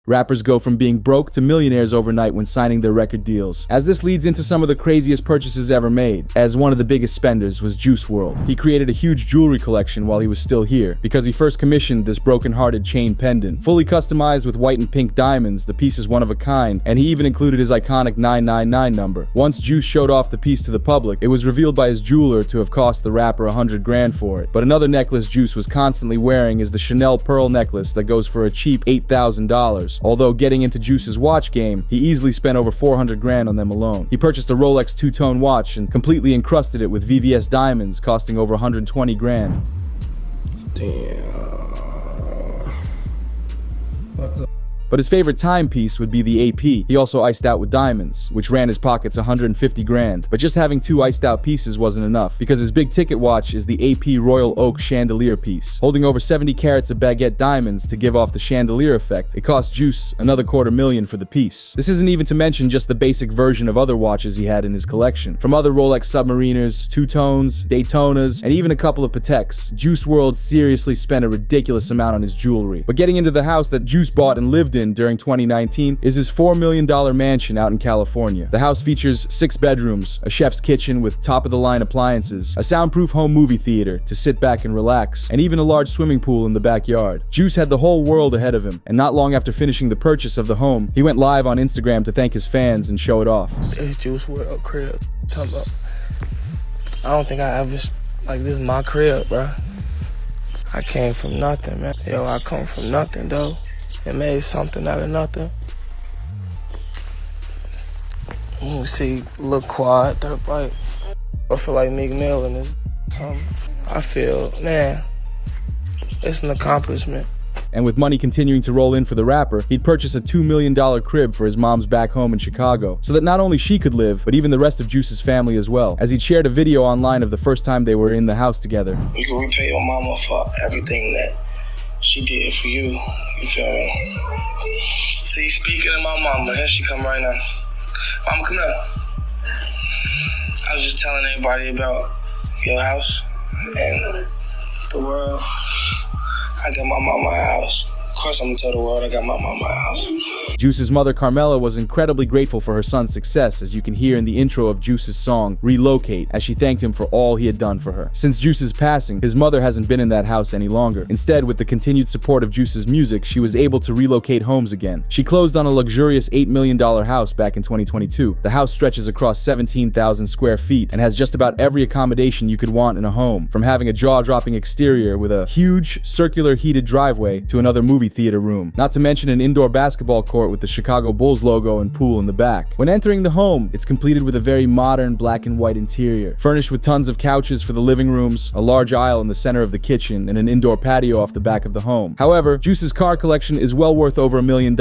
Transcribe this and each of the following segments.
Rappers go from being broke to millionaires overnight when signing their record deals. As this leads into some of the craziest purchases ever made, as one of the biggest spenders was Juice WRLD. He created a huge jewelry collection while he was still here, because he first commissioned this broken-hearted chain pendant. Fully customized with white and pink diamonds, the piece is one of a kind, and he even included his iconic 999 number. Once Juice showed off the piece to the public, it was revealed by his jeweler to have cost the rapper 100 grand for it. But another necklace Juice was constantly wearing is the Chanel pearl necklace that goes for a cheap $8,000. Although getting into Juice's watch game, he easily spent over 400 grand on them alone. He purchased a Rolex two-tone watch and completely encrusted it with VVS diamonds, costing over 120 grand. Damn. But his favorite timepiece would be the AP. He also iced out with diamonds, which ran his pockets 150 grand. But just having two iced out pieces wasn't enough, because his big ticket watch is the AP Royal Oak chandelier piece. Holding over 70 carats of baguette diamonds to give off the chandelier effect, it cost Juice another $250,000 for the piece. This isn't even to mention just the basic version of other watches he had in his collection. From other Rolex Submariners, Two-Tones, Daytonas, and even a couple of Pateks, Juice WRLD seriously spent a ridiculous amount on his jewelry. But getting into the house that Juice bought and lived in during 2019 is his $4 million mansion out in California. The house features 6 bedrooms, a chef's kitchen with top-of-the-line appliances, a soundproof home movie theater to sit back and relax, and even a large swimming pool in the backyard. Juice had the whole world ahead of him, and not long after finishing the purchase of the home, he went live on Instagram to thank his fans and show it off. It's Juice WRLD crib. Talking about, I don't think I ever, like, this is my crib, bro. I came from nothing, man. Yo, I come from nothing, though. It made something out of nothing. You see, look quiet, dirt bike. I feel like Meek Mill in this something. I feel, man, it's an accomplishment. And with money continuing to roll in for the rapper, he'd purchase a $2 million crib for his mom's back home in Chicago, so that not only she could live, but even the rest of Juice's family as well, as he'd shared a video online of the first time they were in the house together. You can repay your mama for everything that she did for you, you feel me? See, speaking of my mama, here she come right now. Mama, come here. I was just telling everybody about your house and the world. I got my mama a house. Of course I'm gonna tell the world I got my mama a house. Juice's mother Carmela was incredibly grateful for her son's success, as you can hear in the intro of Juice's song, Relocate, as she thanked him for all he had done for her. Since Juice's passing, his mother hasn't been in that house any longer. Instead, with the continued support of Juice's music, she was able to relocate homes again. She closed on a luxurious $8 million house back in 2022. The house stretches across 17,000 square feet and has just about every accommodation you could want in a home, from having a jaw-dropping exterior with a huge, circular heated driveway to another movie theater room, not to mention an indoor basketball court with the Chicago Bulls logo and pool in the back. When entering the home, it's completed with a very modern black and white interior, furnished with tons of couches for the living rooms, a large aisle in the center of the kitchen, and an indoor patio off the back of the home. However, Juice's car collection is well worth over $1 million,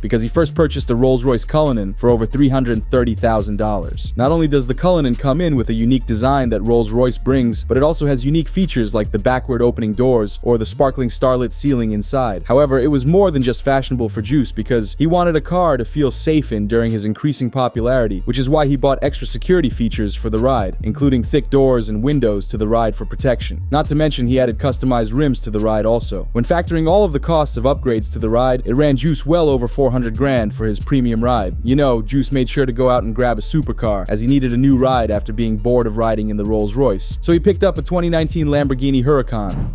because he first purchased a Rolls-Royce Cullinan for over $330,000. Not only does the Cullinan come in with a unique design that Rolls-Royce brings, but it also has unique features like the backward opening doors or the sparkling starlit ceiling inside. However, it was more than just fashionable for Juice, because he wanted a car to feel safe in during his increasing popularity, which is why he bought extra security features for the ride, including thick doors and windows to the ride for protection. Not to mention he added customized rims to the ride also. When factoring all of the costs of upgrades to the ride, it ran Juice well over 400 grand for his premium ride. You know, Juice made sure to go out and grab a supercar, as he needed a new ride after being bored of riding in the Rolls-Royce. So he picked up a 2019 Lamborghini Huracan.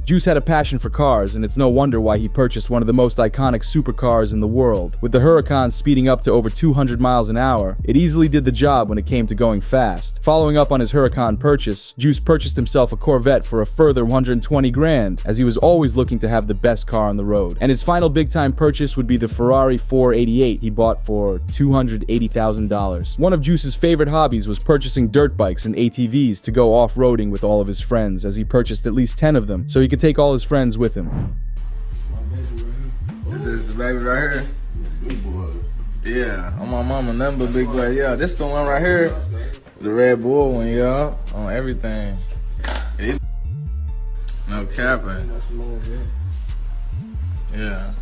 Juice had a passion for cars, and it's no wonder why he purchased one of the most iconic supercars in the world. With the Huracan speeding up to over 200 miles an hour, it easily did the job when it came to going fast. Following up on his Huracan purchase, Juice purchased himself a Corvette for a further 120 grand, as he was always looking to have the best car on the road. And his final big-time purchase would be the Ferrari 488 he bought for $280,000. One of Juice's favorite hobbies was purchasing dirt bikes and ATVs to go off-roading with all of his friends, as he purchased at least 10 of them, so he could take all his friends with him. This is the baby right here. Big boy. Yeah, on my mama, nothing but big boy. Yeah, this the one right here. The Red Bull one, yeah, on everything. No capping. Yeah.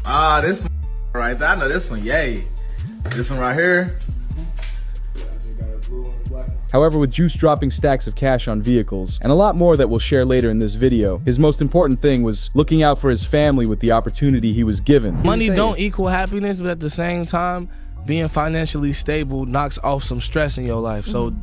Ah, this one right there. I know this one, yay. This one right here. I just got a blue and a black one. However, with Juice dropping stacks of cash on vehicles, and a lot more that we'll share later in this video, his most important thing was looking out for his family with the opportunity he was given. Money don't equal happiness, but at the same time, being financially stable knocks off some stress in your life. So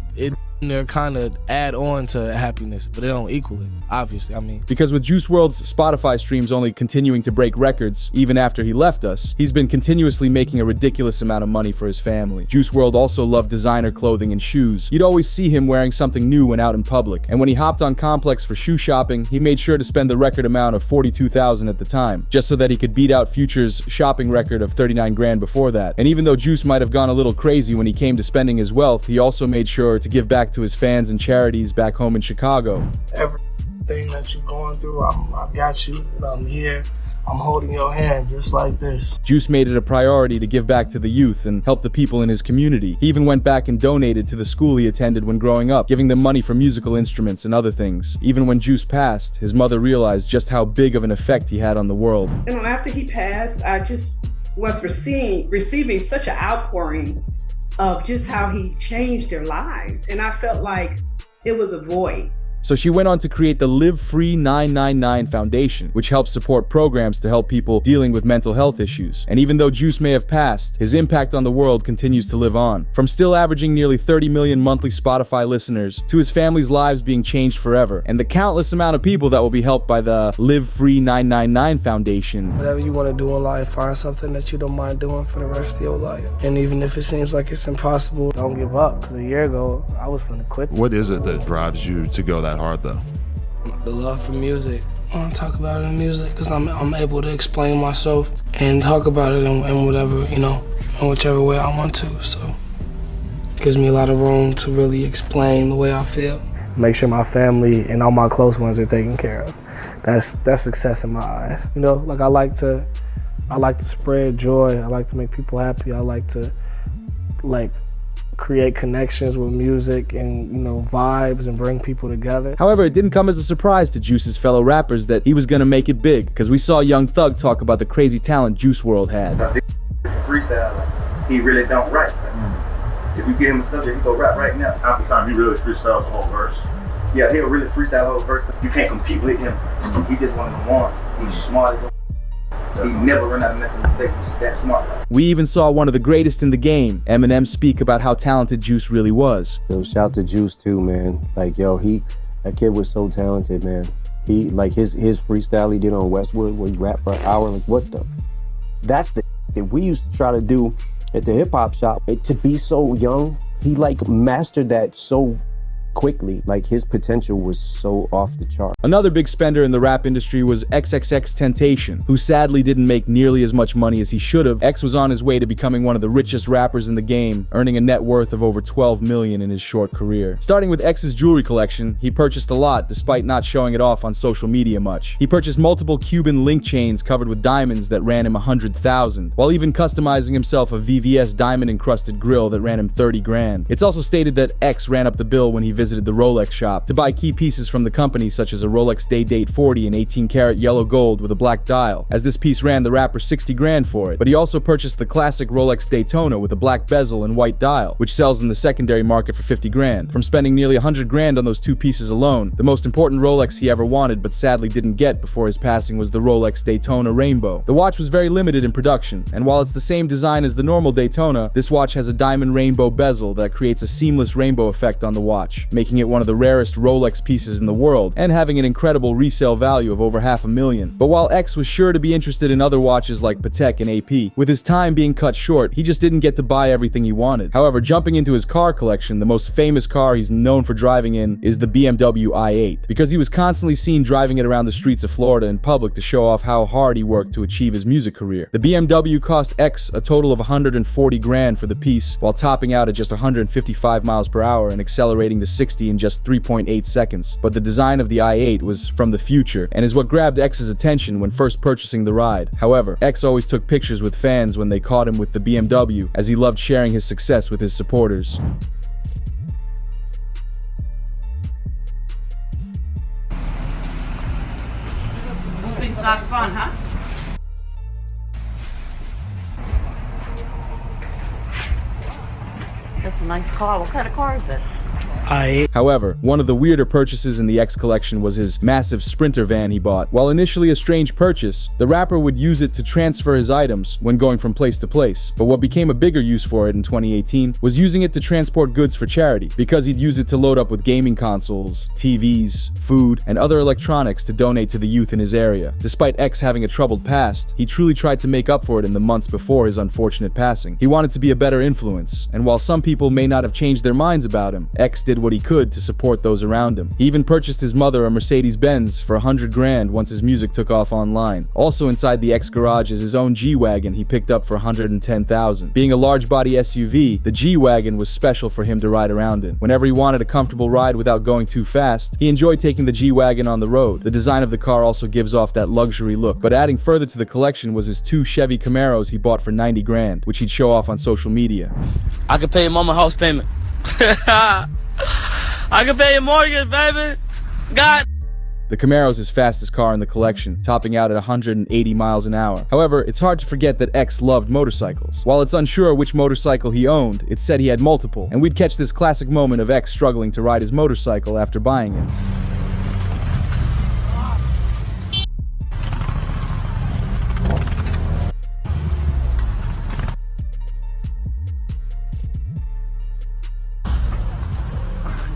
they're kind of add on to happiness, but they don't equal it, obviously. I mean, because with Juice WRLD's Spotify streams only continuing to break records even after he left us, he's been continuously making a ridiculous amount of money for his family. Juice WRLD also loved designer clothing and shoes. You'd always see him wearing something new when out in public, and when he hopped on Complex for shoe shopping, he made sure to spend the record amount of $42,000 at the time, just so that he could beat out Future's shopping record of 39 grand before that. And even though Juice might have gone a little crazy when he came to spending his wealth, he also made sure to give back to his fans and charities back home in Chicago. Everything that you're going through, I got you. I'm here. I'm holding your hand just like this. Juice made it a priority to give back to the youth and help the people in his community. He even went back and donated to the school he attended when growing up, giving them money for musical instruments and other things. Even when Juice passed, his mother realized just how big of an effect he had on the world. You know, after he passed, I just was receiving such an outpouring of just how he changed their lives. And I felt like it was a void. So she went on to create the Live Free 999 Foundation, which helps support programs to help people dealing with mental health issues. And even though Juice may have passed, his impact on the world continues to live on. From still averaging nearly 30 million monthly Spotify listeners, to his family's lives being changed forever, and the countless amount of people that will be helped by the Live Free 999 Foundation. Whatever you want to do in life, find something that you don't mind doing for the rest of your life. And even if it seems like it's impossible, don't give up. Because a year ago, I was finna quit. What is it that drives you to go that hard though? The love for music. I want to talk about it in music because I'm able to explain myself and talk about it in whatever, you know, in whichever way I want to. So it gives me a lot of room to really explain the way I feel. Make sure my family and all my close ones are taken care of. That's success in my eyes. You know, like I like to spread joy. I like to make people happy. I like to create connections with music and, you know, vibes and bring people together. However, it didn't come as a surprise to Juice's fellow rappers that he was gonna make it big, because we saw Young Thug talk about the crazy talent Juice WRLD had. Freestyle, he really don't write. If you give him a subject, he go rap right now. Half the time, he really freestyles the whole verse. Yeah, he'll really freestyle the whole verse. You can't compete with him. He just one of the ones. He's smart as a... He never run out of nothing to say. He's that smart. We even saw one of the greatest in the game, Eminem, speak about how talented Juice really was. Yo, shout to Juice too, man. Like, yo, that kid was so talented, man. He, like, his freestyle he did on Westwood, where he rapped for an hour, like, what the? That's the that we used to try to do at the hip hop shop. To be so young, he, like, mastered that so quickly. Like, his potential was so off the chart. Another big spender in the rap industry was XXXTentacion, who sadly didn't make nearly as much money as he should have. X was on his way to becoming one of the richest rappers in the game, earning a net worth of over 12 million in his short career. Starting with X's jewelry collection, he purchased a lot despite not showing it off on social media much. He purchased multiple Cuban link chains covered with diamonds that ran him 100,000, while even customizing himself a VVS diamond encrusted grill that ran him 30 grand. It's also stated that X ran up the bill when he visited the Rolex shop to buy key pieces from the company, such as a Rolex Day Date 40 in 18-karat yellow gold with a black dial, as this piece ran the rapper 60 grand for it. But he also purchased the classic Rolex Daytona with a black bezel and white dial, which sells in the secondary market for 50 grand. From spending nearly 100 grand on those two pieces alone, the most important Rolex he ever wanted but sadly didn't get before his passing was the Rolex Daytona Rainbow. The watch was very limited in production, and while it's the same design as the normal Daytona, this watch has a diamond rainbow bezel that creates a seamless rainbow effect on the watch, making it one of the rarest Rolex pieces in the world, and having an incredible resale value of over $500,000. But while X was sure to be interested in other watches like Patek and AP, with his time being cut short, he just didn't get to buy everything he wanted. However, jumping into his car collection, the most famous car he's known for driving in is the BMW i8, because he was constantly seen driving it around the streets of Florida in public to show off how hard he worked to achieve his music career. The BMW cost X a total of 140 grand for the piece, while topping out at just 155 miles per hour and accelerating to 60 in just 3.8 seconds. But the design of the i8 was from the future and is what grabbed X's attention when first purchasing the ride. However, X always took pictures with fans when they caught him with the BMW, as he loved sharing his success with his supporters. Moving's not fun, huh? That's a nice car. What kind of car is it? However, one of the weirder purchases in the X collection was his massive Sprinter van he bought. While initially a strange purchase, the rapper would use it to transfer his items when going from place to place. But what became a bigger use for it in 2018 was using it to transport goods for charity, because he'd use it to load up with gaming consoles, TVs, food, and other electronics to donate to the youth in his area. Despite X having a troubled past, he truly tried to make up for it in the months before his unfortunate passing. He wanted to be a better influence, and while some people may not have changed their minds about him, X did what he could to support those around him. He even purchased his mother a Mercedes-Benz for $100 grand once his music took off online. Also inside the X garage is his own G-Wagon he picked up for $110,000. Being a large body SUV, the G-Wagon was special for him to ride around in. Whenever he wanted a comfortable ride without going too fast, he enjoyed taking the G-Wagon on the road. The design of the car also gives off that luxury look. But adding further to the collection was his 2 Chevy Camaros he bought for $90 grand, which he'd show off on social media. I can pay your mama house payment. I can pay your mortgage, baby. God. The Camaro is his fastest car in the collection, topping out at 180 miles an hour. However, it's hard to forget that X loved motorcycles. While it's unsure which motorcycle he owned, it's said he had multiple, and we'd catch this classic moment of X struggling to ride his motorcycle after buying it.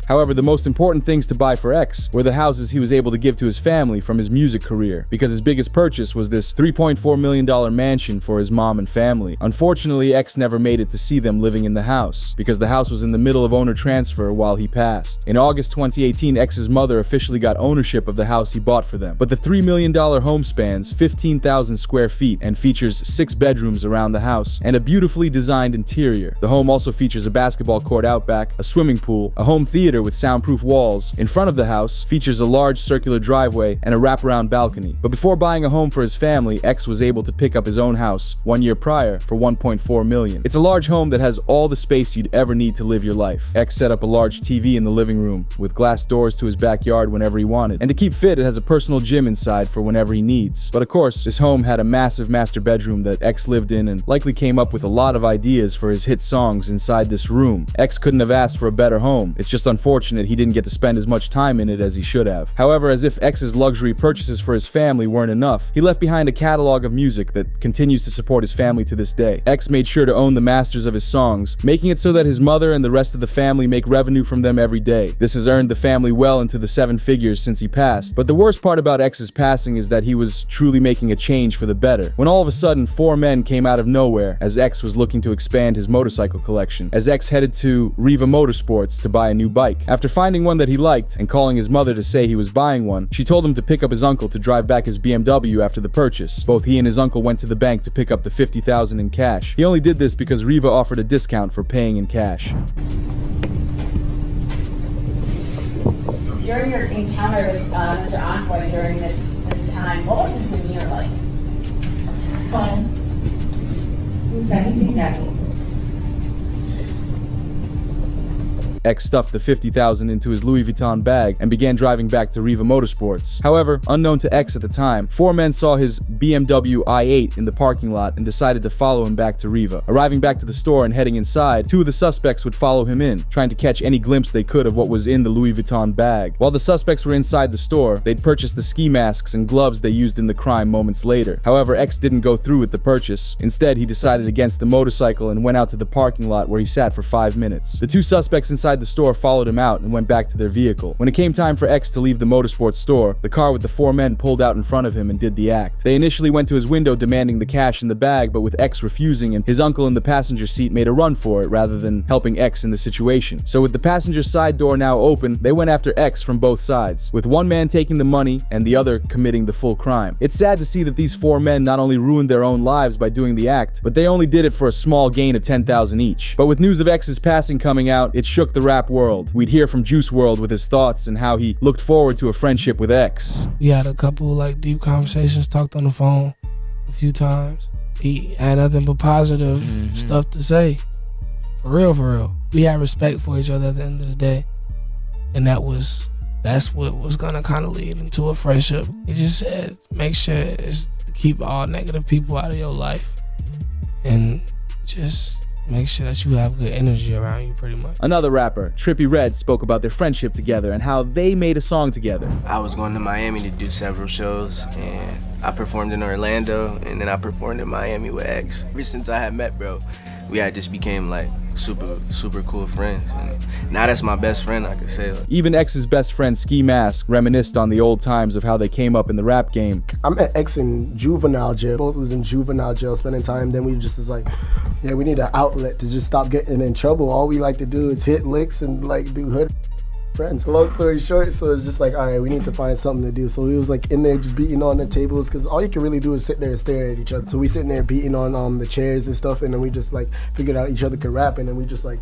However, the most important things to buy for X were the houses he was able to give to his family from his music career, because his biggest purchase was this $3.4 million mansion for his mom and family. Unfortunately, X never made it to see them living in the house, because the house was in the middle of owner transfer while he passed. In August 2018, X's mother officially got ownership of the house he bought for them. But the $3 million home spans 15,000 square feet and features 6 bedrooms around the house and a beautifully designed interior. The home also features a basketball court out back, a swimming pool, a home theater with soundproof walls. In front of the house features a large circular driveway and a wraparound balcony. But before buying a home for his family, X was able to pick up his own house 1 year prior for $1.4 million. It's a large home that has all the space you'd ever need to live your life. X set up a large TV in the living room with glass doors to his backyard whenever he wanted. And to keep fit, it has a personal gym inside for whenever he needs. But of course, this home had a massive master bedroom that X lived in and likely came up with a lot of ideas for his hit songs inside this room. X couldn't have asked for a better home. It's just unfortunate he didn't get to spend as much time in it as he should have. However, as if X's luxury purchases for his family weren't enough, he left behind a catalog of music that continues to support his family to this day. X made sure to own the masters of his songs, making it so that his mother and the rest of the family make revenue from them every day. This has earned the family well into the 7 figures since he passed. But the worst part about X's passing is that he was truly making a change for the better, when all of a sudden 4 men came out of nowhere as X was looking to expand his motorcycle collection, as X headed to Riva Motorsports to buy a new bike. After finding one that he liked and calling his mother to say he was buying one, she told him to pick up his uncle to drive back his BMW after the purchase. Both he and his uncle went to the bank to pick up the $50,000 in cash. He only did this because Riva offered a discount for paying in cash. During your encounter with Mr. Envoy during this time, what was his demeanor like? Fun. He seemed happy. X stuffed the $50,000 into his Louis Vuitton bag and began driving back to Riva Motorsports. However, unknown to X at the time, 4 men saw his BMW i8 in the parking lot and decided to follow him back to Riva. Arriving back to the store and heading inside, 2 of the suspects would follow him in, trying to catch any glimpse they could of what was in the Louis Vuitton bag. While the suspects were inside the store, they'd purchased the ski masks and gloves they used in the crime moments later. However, X didn't go through with the purchase. Instead, he decided against the motorcycle and went out to the parking lot where he sat for 5 minutes. The 2 suspects inside the store followed him out and went back to their vehicle. When it came time for X to leave the motorsports store, the car with the 4 men pulled out in front of him and did the act. They initially went to his window demanding the cash in the bag, but with X refusing, and his uncle in the passenger seat made a run for it rather than helping X in the situation. So with the passenger side door now open, they went after X from both sides, with one man taking the money and the other committing the full crime. It's sad to see that these 4 men not only ruined their own lives by doing the act, but they only did it for a small gain of $10,000 each. But with news of X's passing coming out, it shook the rap world. We'd hear from Juice WRLD with his thoughts and how he looked forward to a friendship with X. We had a couple deep conversations, talked on the phone a few times. He had nothing but positive stuff to say. For real, for real. We had respect for each other at the end of the day. And that's what was gonna kind of lead into a friendship. He just said, make sure it's to keep all negative people out of your life. And just make sure that you have good energy around you, pretty much. Another rapper, Trippie Redd, spoke about their friendship together and how they made a song together. I was going to Miami to do several shows, and I performed in Orlando, and then I performed in Miami with X. Ever since I had met bro, we had just became like super cool friends, and now that's my best friend, I could say. Even X's best friend Ski Mask reminisced on the old times of how they came up in the rap game. I met X in juvenile jail. Both was in juvenile jail spending time. Then we just was like, yeah, we need an outlet to just stop getting in trouble. All we like to do is hit licks and like do hood friends. Long story short, so it's just like, all right, we need to find something to do. So we was like in there just beating on the tables, because all you can really do is sit there and stare at each other. So we sitting there beating on the chairs and stuff, and then we just like figured out each other could rap, and then we just like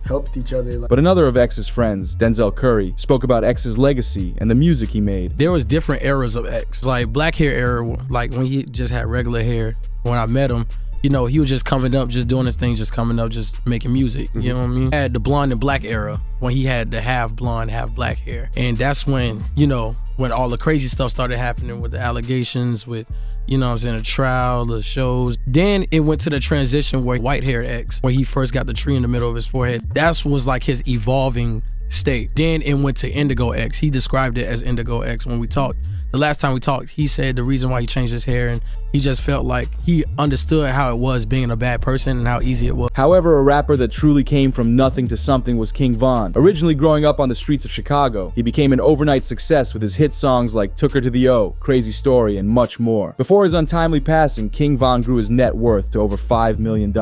helped each other. But another of X's friends, Denzel Curry, spoke about X's legacy and the music he made. There was different eras of X. Like black hair era, like when he just had regular hair. When I met him, you know, he was just coming up, just doing his thing, just coming up, just making music. You know what I mean? Had the blonde and black era when he had the half blonde, half black hair. And that's when, you know, when all the crazy stuff started happening with the allegations, with, you know what I'm saying, the trial, the shows. Then it went to the transition where white hair X, where he first got the tree in the middle of his forehead. That was like his evolving state. Then it went to Indigo X. He described it as Indigo X when we talked. The last time we talked, he said the reason why he changed his hair, and he just felt like he understood how it was being a bad person and how easy it was. However, a rapper that truly came from nothing to something was King Von. Originally growing up on the streets of Chicago, he became an overnight success with his hit songs like Took Her to the O, Crazy Story, and much more. Before his untimely passing, King Von grew his net worth to over $5 million.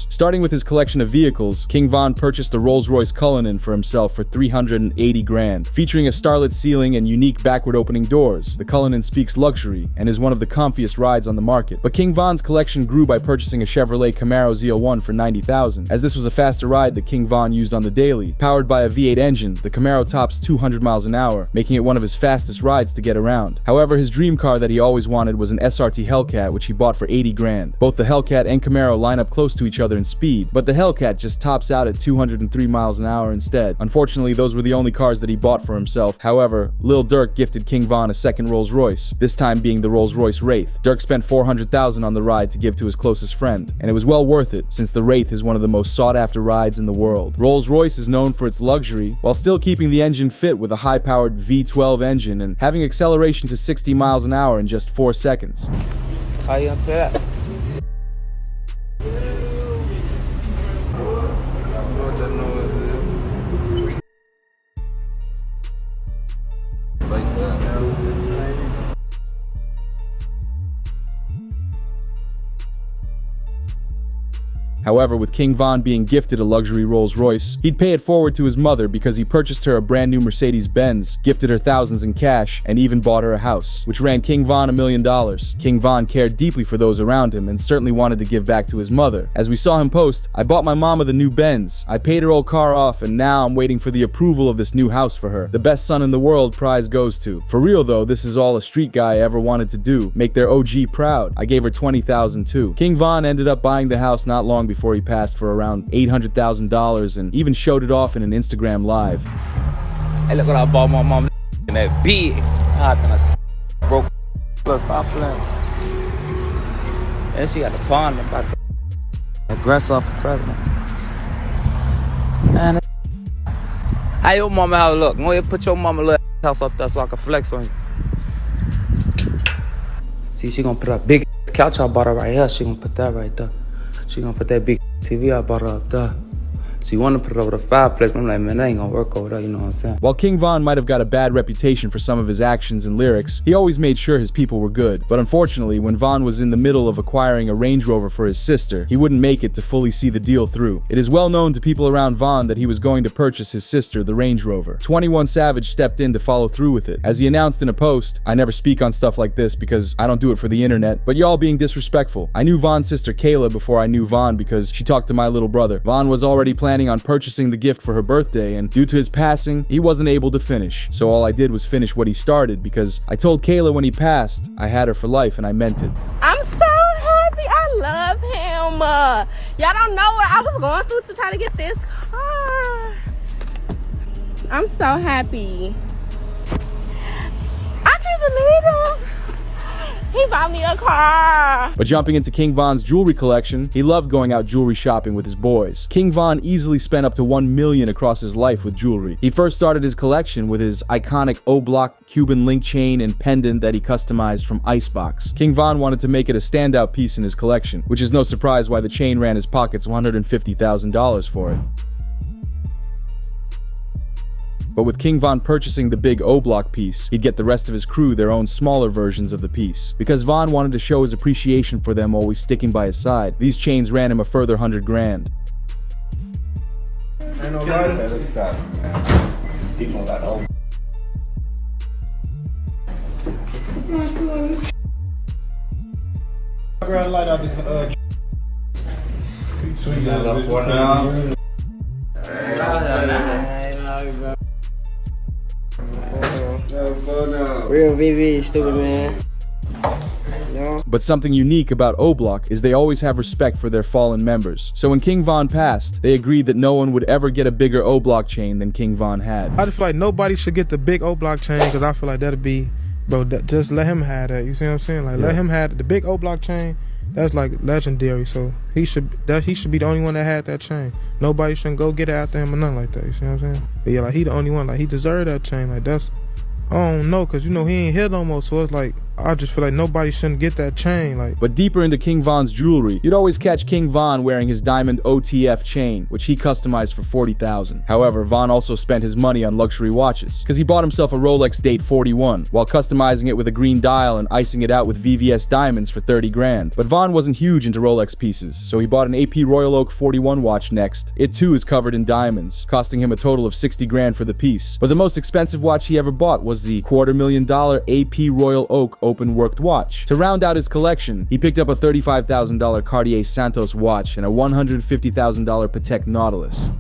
Starting with his collection of vehicles, King Von purchased a Rolls-Royce Cullinan for himself for $380 grand, featuring a starlit ceiling and unique backward opening doors. The Cullinan speaks luxury and is one of the comfiest rides on the market. But King Von's collection grew by purchasing a Chevrolet Camaro ZL1 for $90,000. As this was a faster ride that King Von used on the daily. Powered by a V8 engine, the Camaro tops 200 miles an hour, making it one of his fastest rides to get around. However, his dream car that he always wanted was an SRT Hellcat, which he bought for 80 grand. Both the Hellcat and Camaro line up close to each other in speed, but the Hellcat just tops out at 203 miles an hour instead. Unfortunately, those were the only cars that he bought for himself. However, Lil Durk gifted King Von a second Rolls Royce, this time being the Rolls Royce Wraith. Durk spent $400,000 on the ride to give to his closest friend, and it was well worth it since the Wraith is one of the most sought after rides in the world. Rolls Royce is known for its luxury while still keeping the engine fit with a high-powered V12 engine and having acceleration to 60 miles an hour in just 4 seconds. How you up there? However, with King Von being gifted a luxury Rolls Royce, he'd pay it forward to his mother because he purchased her a brand new Mercedes-Benz, gifted her thousands in cash, and even bought her a house, which ran King Von $1 million. King Von cared deeply for those around him and certainly wanted to give back to his mother. As we saw him post, "I bought my mama the new Benz. I paid her old car off, and now I'm waiting for the approval of this new house for her. The best son in the world prize goes to." For real though, this is all a street guy ever wanted to do, make their OG proud. I gave her $20,000 too. King Von ended up buying the house not long before he passed for around $800,000 and even showed it off in an Instagram live. Hey, look what I bought my mom in that big. Broke. Let's stop playing. And she got the pond about the grass off the president. Man, how your mama how it look? Go ahead, put your mama little house up there so I can flex on you. See, she gonna put a big couch I bought her right here. She gonna put that right there. She gonna put that big TV I bought her up there. So you want to put it over the fireplace. I'm like, man, that ain't gonna work over there, you know what I'm saying? While King Von might have got a bad reputation for some of his actions and lyrics, he always made sure his people were good. But unfortunately, when Von was in the middle of acquiring a Range Rover for his sister, he wouldn't make it to fully see the deal through. It is well known to people around Von that he was going to purchase his sister the Range Rover. 21 Savage stepped in to follow through with it. As he announced in a post, "I never speak on stuff like this because I don't do it for the internet, but y'all being disrespectful. I knew Von's sister Kayla before I knew Von because she talked to my little brother. Von was already planning on purchasing the gift for her birthday, and due to his passing, he wasn't able to finish. So all I did was finish what he started because I told Kayla when he passed, I had her for life and I meant it." I'm so happy. I love him. Y'all don't know what I was going through to try to get this car. I'm so happy. I can't believe him. He buy me a car. But jumping into King Von's jewelry collection, he loved going out jewelry shopping with his boys. King Von easily spent up to $1 million across his life with jewelry. He first started his collection with his iconic O-block Cuban link chain and pendant that he customized from Icebox. King Von wanted to make it a standout piece in his collection, which is no surprise why the chain ran his pockets $150,000 for it. But with King Von purchasing the big O-block piece, he'd get the rest of his crew their own smaller versions of the piece. Because Von wanted to show his appreciation for them always sticking by his side, these chains ran him a further $100,000. Ain't no lighter? Better stop, man. People got old. Grab light out the swing that up for now. Real VV, stupid man. But something unique about O-Block is they always have respect for their fallen members. So when King Von passed, they agreed that no one would ever get a bigger O-Block chain than King Von had. I just feel like nobody should get the big O-Block chain because I feel like that'll be, bro, just let him have that. You see what I'm saying? Like, let him have the big O-Block chain. That's like legendary. So he should be the only one that had that chain. Nobody shouldn't go get it after him or nothing like that. You see what I'm saying? But yeah, like he the only one. Like he deserved that chain. Like that's, I don't know, cause you know he ain't here no more. So it's like I just feel like nobody shouldn't get that chain. Like, but deeper into King Von's jewelry, you'd always catch King Von wearing his diamond OTF chain, which he customized for $40,000. However, Von also spent his money on luxury watches, because he bought himself a Rolex Date 41, while customizing it with a green dial and icing it out with VVS diamonds for $30,000. But Von wasn't huge into Rolex pieces, so he bought an AP Royal Oak 41 watch next. It too is covered in diamonds, costing him a total of $60,000 for the piece. But the most expensive watch he ever bought was the $250,000 AP Royal Oak open worked watch. To round out his collection, he picked up a $35,000 Cartier Santos watch and a $150,000 Patek Nautilus.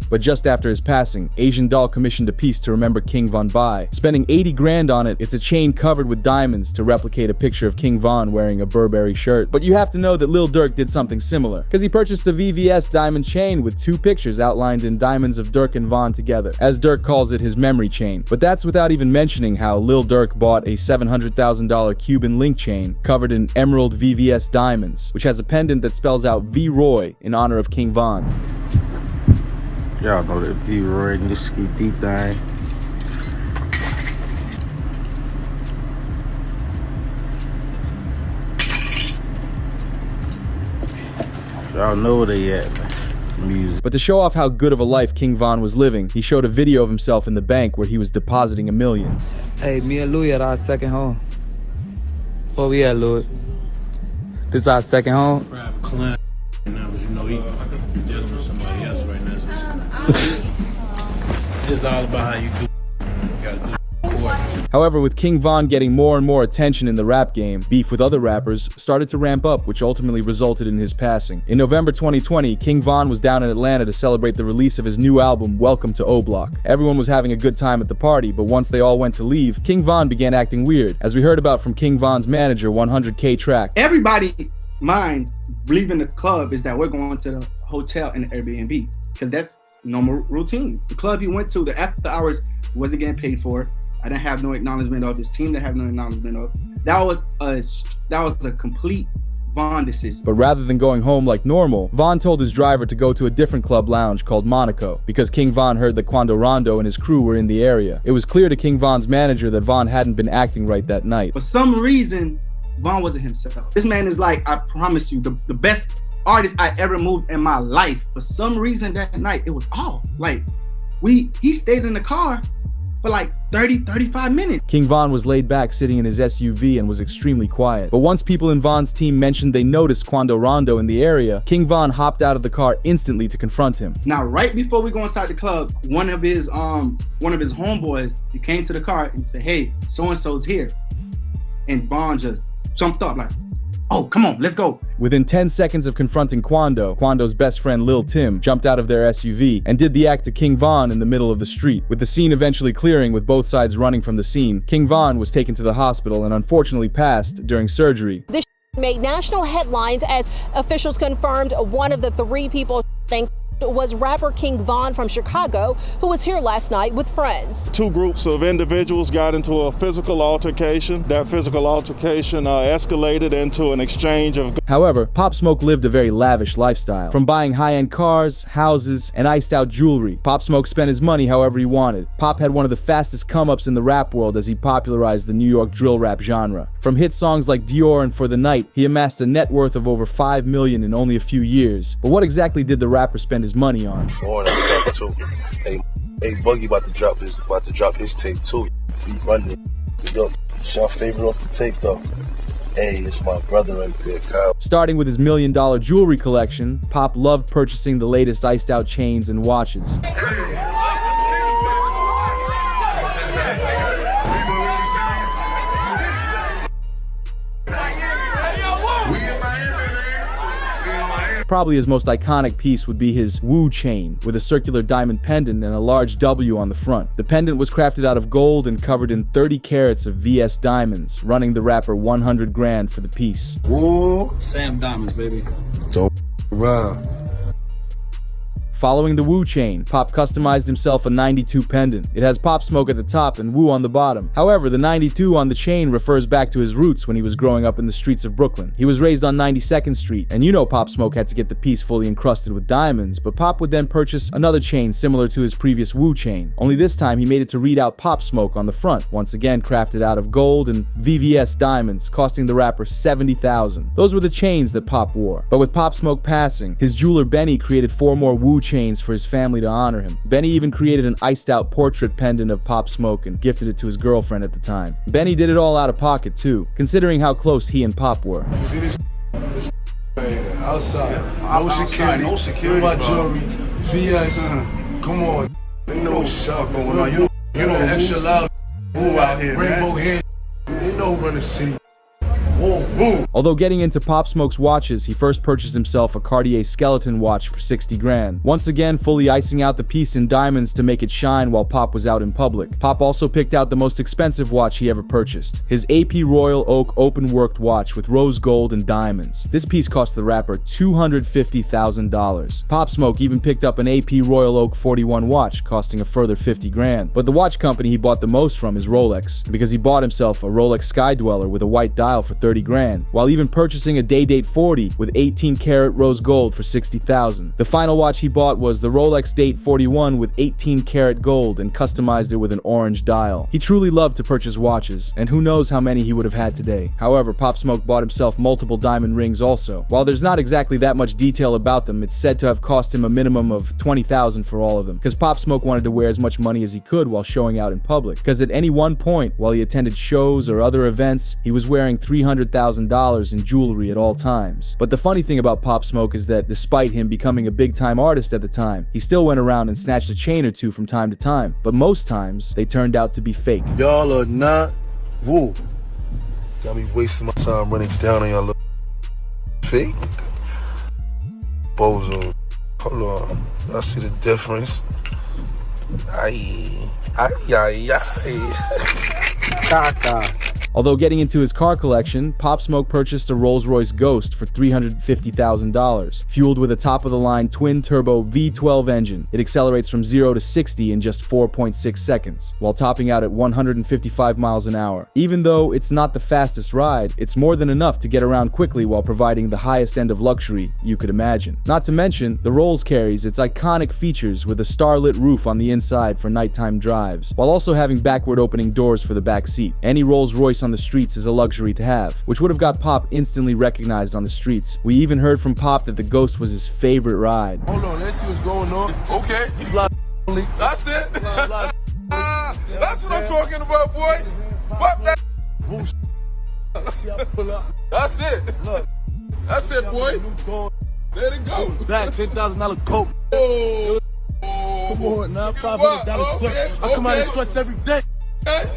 But just after his passing, Asian Doll commissioned a piece to remember King Von by. Spending $80,000 on it, it's a chain covered with diamonds to replicate a picture of King Von wearing a Burberry shirt. But you have to know that Lil Durk did something similar, because he purchased a VVS diamond chain with 2 pictures outlined in diamonds of Durk and Von together, as Durk calls it his memory chain. But that's without even mentioning how Lil Durk bought a $700,000 Cuban link chain covered in emerald VVS diamonds, which has a pendant that spells out V-Roy in honor of King Von. Y'all know that V-Roy and this ski deep thing. Y'all know where they at, man. Music. But to show off how good of a life King Von was living, he showed a video of himself in the bank where he was depositing $1 million. Hey, me and Louis at our second home. Where we at, Louis? This is our second home? Clint. Now, but you know, he dealing with somebody else right now. Just all about how you do. However, with King Von getting more and more attention in the rap game, beef with other rappers started to ramp up, which ultimately resulted in his passing. In November 2020, King Von was down in Atlanta to celebrate the release of his new album, Welcome to O-Block. Everyone was having a good time at the party, but once they all went to leave, King Von began acting weird, as we heard about from King Von's manager, 100K Track. Everybody mind leaving the club is that we're going to the hotel and the Airbnb, because that's normal routine. The club he went to, the after hours, wasn't getting paid for. I didn't have no acknowledgement of. His team didn't have no acknowledgement of. That was a complete Von decision. But rather than going home like normal, Von told his driver to go to a different club lounge called Monaco, because King Von heard that Quando Rondo and his crew were in the area. It was clear to King Von's manager that Von hadn't been acting right that night. For some reason, Von wasn't himself. This man is like, I promise you, the best artist I ever moved in my life. For some reason that night, it was off. Like, he stayed in the car for like 35 minutes. King Von was laid back sitting in his SUV and was extremely quiet. But once people in Von's team mentioned they noticed Quando Rondo in the area, King Von hopped out of the car instantly to confront him. Now, right before we go inside the club, one of his homeboys, he came to the car and said, "Hey, so-and-so's here." And Von just jumped up like, "Oh, come on, let's go." Within 10 seconds of confronting Quando's best friend Lil Tim jumped out of their SUV and did the act to King Von in the middle of the street. With the scene eventually clearing with both sides running from the scene, King Von was taken to the hospital and unfortunately passed during surgery. This made national headlines as officials confirmed one of the 3 people was rapper King Von from Chicago, who was here last night with friends. Two groups of individuals got into a physical altercation. That physical altercation escalated into an exchange of... However, Pop Smoke lived a very lavish lifestyle. From buying high-end cars, houses, and iced-out jewelry, Pop Smoke spent his money however he wanted. Pop had one of the fastest come-ups in the rap world as he popularized the New York drill rap genre. From hit songs like Dior and For the Night, he amassed a net worth of over $5 million in only a few years. But what exactly did the rapper spend his money on? Hey, Buggy about to drop his tape too. Beat running. Yo, it's your favorite off the tape though. Hey, it's my brother right there, Kyle. Starting with his $1 million jewelry collection, Pop loved purchasing the latest iced out chains and watches. Probably his most iconic piece would be his Wu chain, with a circular diamond pendant and a large W on the front. The pendant was crafted out of gold and covered in 30 carats of VS diamonds, running the rapper 100 grand for the piece. Woo! Sam Diamonds, baby. Don't run. Following the Wu chain, Pop customized himself a 92 pendant. It has Pop Smoke at the top and Wu on the bottom. However, the 92 on the chain refers back to his roots when he was growing up in the streets of Brooklyn. He was raised on 92nd Street, and you know Pop Smoke had to get the piece fully encrusted with diamonds, but Pop would then purchase another chain similar to his previous Wu chain. Only this time he made it to read out Pop Smoke on the front, once again crafted out of gold and VVS diamonds, costing the rapper $70,000. Those were the chains that Pop wore. But with Pop Smoke passing, his jeweler Benny created 4 more Wu chains for his family to honor him. Benny even created an iced out portrait pendant of Pop Smoke and gifted it to his girlfriend at the time. Benny did it all out of pocket too, considering how close he and Pop were. You see this outside, no security, my jewelry, VS, come on, they know what's up going on. You know extra loud, out here, rainbow hair, they know who run the city. Although getting into Pop Smoke's watches, he first purchased himself a Cartier skeleton watch for 60 grand. Once again, fully icing out the piece in diamonds to make it shine while Pop was out in public. Pop also picked out the most expensive watch he ever purchased, his AP Royal Oak open-worked watch with rose gold and diamonds. This piece cost the rapper $250,000. Pop Smoke even picked up an AP Royal Oak 41 watch, costing a further 50 grand. But the watch company he bought the most from is Rolex, because he bought himself a Rolex Sky Dweller with a white dial for 30 grand, while even purchasing a Day-Date 40 with 18 karat rose gold for $60,000. The final watch he bought was the Rolex Date 41 with 18 karat gold and customized it with an orange dial. He truly loved to purchase watches, and who knows how many he would have had today. However, Pop Smoke bought himself multiple diamond rings also. While there's not exactly that much detail about them, it's said to have cost him a minimum of $20,000 for all of them, because Pop Smoke wanted to wear as much money as he could while showing out in public, because at any one point, while he attended shows or other events, he was wearing $300,000 in jewelry at all times. But the funny thing about Pop Smoke is that despite him becoming a big-time artist at the time, he still went around and snatched a chain or two from time to time, but most times they turned out to be fake. Y'all are not woo. Got me wasting my time running down on y'all little fake bozo. Hold on, I see the difference. Aye. Caca. Although getting into his car collection, Pop Smoke purchased a Rolls-Royce Ghost for $350,000, fueled with a top-of-the-line twin-turbo V12 engine. It accelerates from 0 to 60 in just 4.6 seconds, while topping out at 155 miles an hour. Even though it's not the fastest ride, it's more than enough to get around quickly while providing the highest end of luxury you could imagine. Not to mention, the Rolls carries its iconic features with a starlit roof on the inside for nighttime drives, while also having backward-opening doors for the back seat. Any Rolls-Royce on the streets is a luxury to have, which would have got Pop instantly recognized on the streets. We even heard from Pop that the Ghost was his favorite ride. Hold on, let's see what's going on. Okay. That's it. That's what I'm talking about, boy. Fuck that. That's it. That's it, boy. There it go. That $10,000 coat. Oh. Come on now, $500 sweat. I come out in sweats every day.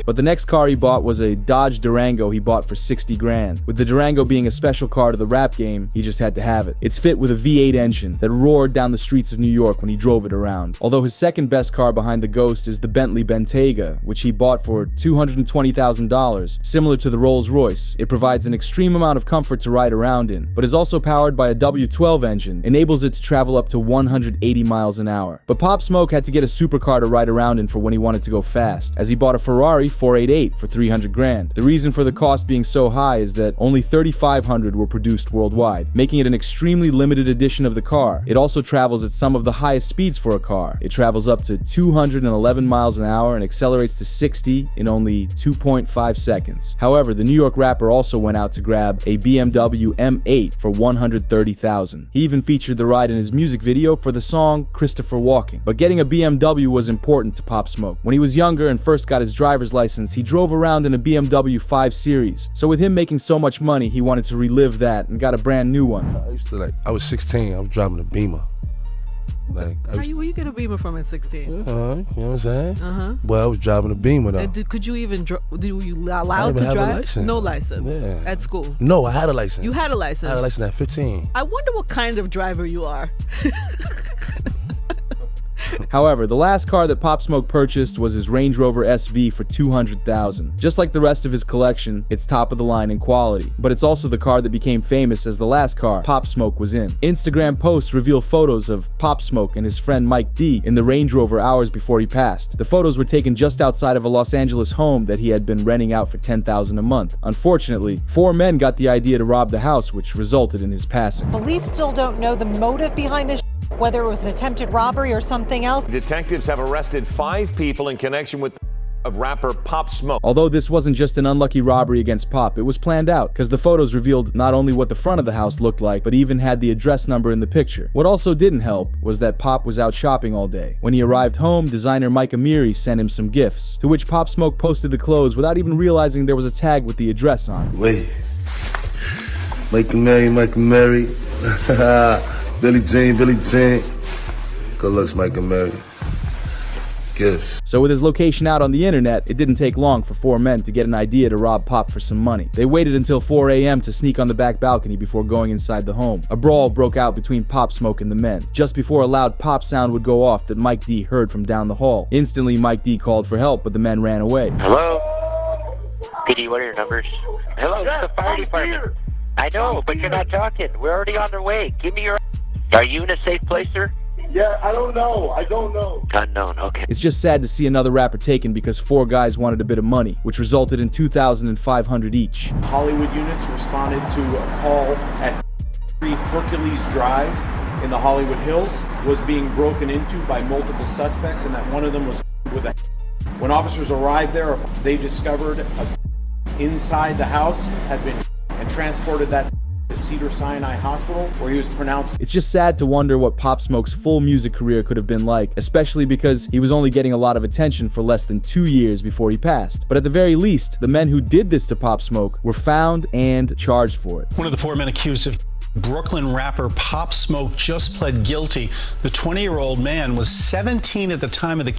But the next car he bought was a Dodge Durango he bought for 60 grand. With the Durango being a special car to the rap game, he just had to have it. It's fit with a V8 engine that roared down the streets of New York when he drove it around. Although his second best car behind the Ghost is the Bentley Bentayga, which he bought for $220,000. Similar to the Rolls-Royce, it provides an extreme amount of comfort to ride around in, but is also powered by a W12 engine, enables it to travel up to 180 miles an hour. But Pop Smoke had to get a supercar to ride around in for when he wanted to go fast, as he bought a Ferrari 488 for 300 grand. The reason for the cost being so high is that only 3,500 were produced worldwide, making it an extremely limited edition of the car. It also travels at some of the highest speeds for a car. It travels up to 211 miles an hour and accelerates to 60 in only 2.5 seconds. However, the New York rapper also went out to grab a BMW M8 for $130,000. He even featured the ride in his music video for the song Christopher Walking. But getting a BMW was important to Pop Smoke. When he was younger and first got his driver's license, he drove around in a BMW 5 Series. So with him making so much money, he wanted to relive that and got a brand new one. I was 16, I was driving a Beamer. Where you get a Beamer from at 16? You know what I'm saying? Uh-huh. Well, I was driving a Beamer though. And could you even were you allowed to have drive? a license. No license. Yeah. At school? No, I had a license. You had a license? I had a license at 15. I wonder what kind of driver you are. However, the last car that Pop Smoke purchased was his Range Rover SV for $200,000. Just like the rest of his collection, it's top of the line in quality, but it's also the car that became famous as the last car Pop Smoke was in. Instagram posts reveal photos of Pop Smoke and his friend Mike D in the Range Rover hours before he passed. The photos were taken just outside of a Los Angeles home that he had been renting out for $10,000 a month. Unfortunately, 4 men got the idea to rob the house, which resulted in his passing. Police still don't know the motive behind this, whether it was an attempted robbery or something else. Detectives have arrested 5 people in connection with of rapper Pop Smoke. Although this wasn't just an unlucky robbery against Pop, it was planned out, because the photos revealed not only what the front of the house looked like, but even had the address number in the picture. What also didn't help was that Pop was out shopping all day. When he arrived home, designer Mike Amiri sent him some gifts, to which Pop Smoke posted the clothes without even realizing there was a tag with the address on it. Wait. Mike Amiri. Billie Jean. Good looks, Mike Amiri. Gifts. So with his location out on the internet, it didn't take long for 4 men to get an idea to rob Pop for some money. They waited until 4 a.m. to sneak on the back balcony before going inside the home. A brawl broke out between Pop Smoke and the men, just before a loud pop sound would go off that Mike D heard from down the hall. Instantly, Mike D called for help, but the men ran away. Hello? PD, what are your numbers? Hello, it's the fire department. I know, but you're not talking. We're already on their way. Give me your... Are you in a safe place, sir? Yeah, I don't know. Unknown, okay. It's just sad to see another rapper taken because 4 guys wanted a bit of money, which resulted in $2,500 each. Hollywood units responded to a call at 3 Hercules Drive in the Hollywood Hills was being broken into by multiple suspects, and that one of them was with a... When officers arrived there, they discovered inside the house had been and transported that to Cedars-Sinai Hospital, where he was pronounced. It's just sad to wonder what Pop Smoke's full music career could have been like, especially because he was only getting a lot of attention for less than 2 years before he passed. But at the very least, the men who did this to Pop Smoke were found and charged for it. One of the 4 men accused of Brooklyn rapper Pop Smoke just pled guilty. The 20-year-old man was 17 at the time of the